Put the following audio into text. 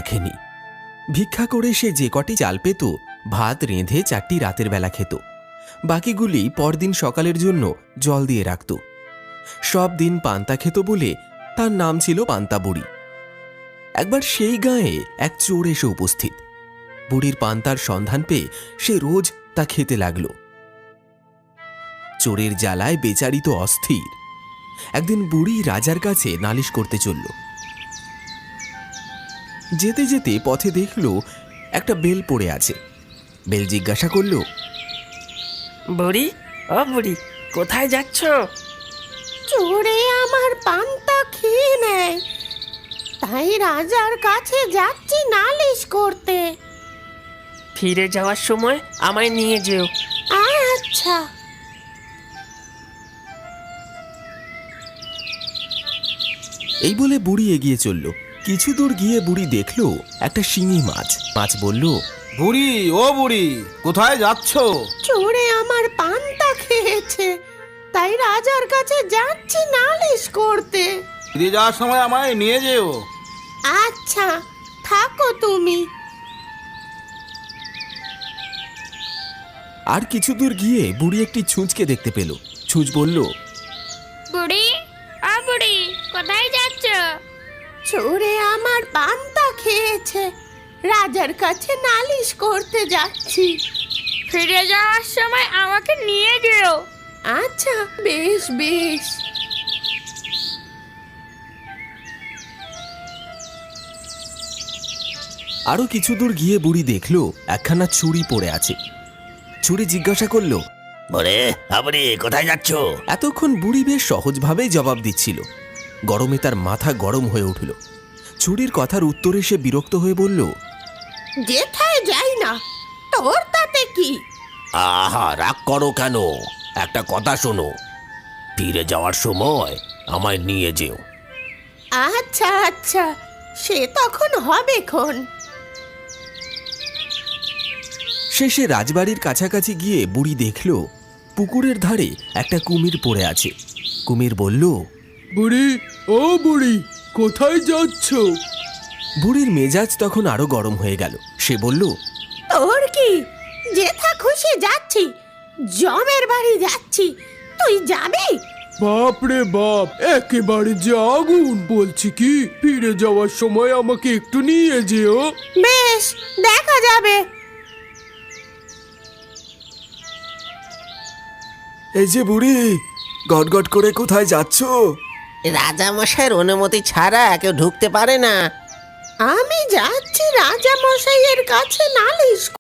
রাখেনি। ভিক্ষা করে সে যে কটি চাল পেত ভাত রেঁধে 4টি রাতের বেলা খেত, বাকিগুলি পরদিন সকালের জন্য জল দিয়ে রাখত। সব দিন পান্তা খেত বলে তার নাম ছিল পান্তা বুড়ি। একবার সেই গাঁয়ে এক চোর এসে উপস্থিত। বুড়ির পান্তার সন্ধান পেয়ে সে রোজ তা খেতে লাগল। চোরের জ্বালায় বেচারি তো অস্থির। একদিন বুড়ি রাজার কাছে নালিশ করতে চলল। যেতে যেতে পথে দেখল একটা বেল পড়ে আছে। বেল জিজ্ঞাসা করল, বুড়ি, ও বুড়ি, কোথায় যাচ্ছ? চোরে আমার পান্তা খেয়ে নেয়, তাই রাজার কাছে যাচ্ছি নালিশ করতে। ফিরে যাওয়ার সময় আমায় নিয়ে যেও। আচ্ছা। এই বলে বুড়ি এগিয়ে চলল। কিছু দূর গিয়ে বুড়ি দেখল একটা শিঙি মাছ। মাছ বলল, বুড়ি, ও বুড়ি, কোথায় যাচ্ছ? চোরে আমার পান্তা খেয়েছে, তাই রাজার কাছে যাচ্ছি নালিশ করতে। ফিরে যাওয়ার সময় আমায় নিয়ে যেও। আচ্ছা, থাকো তুমি। আর কিছু দূর গিয়ে বুড়ি একটি ছুঁচকে দেখতে পেল। ছুঁচ বলল, বুড়ি, ও বুড়ি, কোথায় যাচ্ছ? চোরে আমার পান্তা খেয়েছে, রাজার কাছে নালিশ করতে যাচ্ছি। ফিরে যাওয়ার সময় আমাকে নিয়ে যেও। আচ্ছা, বেশ বেশ। আরো কিছু দূর গিয়ে বুড়ি দেখল একখানা ছুরি পড়ে আছে। ছুরি জিজ্ঞাসা করল, বুড়ি, কোথায় যাচ্ছ? এতক্ষণ বুড়ি বেশ সহজভাবেই জবাব দিচ্ছিল। গরমে তার মাথা গরম হয়ে উঠল। ছুরির কথার উত্তরে সে বিরক্ত হয়ে বলল, যেথায় যাই না, তোর তাতে কি? আহা, রাগ করো কেন? একটা কথা শোনো, ফিরে যাওয়ার সময় আমায় নিয়ে যেও। আচ্ছা আচ্ছা, সে তখন হবে খন। শেষে রাজবাড়ির কাছাকাছি গিয়ে বুড়ি দেখল পুকুরের ধারে একটা কুমির পড়ে আছে। কুমির বলল, বুড়ি, ও বুড়ি, কোথায় যাচ্ছ? বুড়ির মেজাজ তখন আরো গরম হয়ে গেল। সে বলল, তোর কি? যেথা খুশি যাচ্ছি, জমের বাড়ি যাচ্ছি, তুই যাবি? বাপ রে বাপ, একেবারে যে আগুন! বলছি কি, ফিরে যাওয়ার সময় আমাকে একটু নিয়ে যেও। বেশ, দেখা যাবে। এই যে বুড়ি, গটগট করে কোথায় যাচ্ছ? রাজামশাইয়ের অনুমতি ছাড়া কেউ ঢুকতে পারে না। আমি যাচ্ছি রাজা মশাইয়ের কাছে নালিশ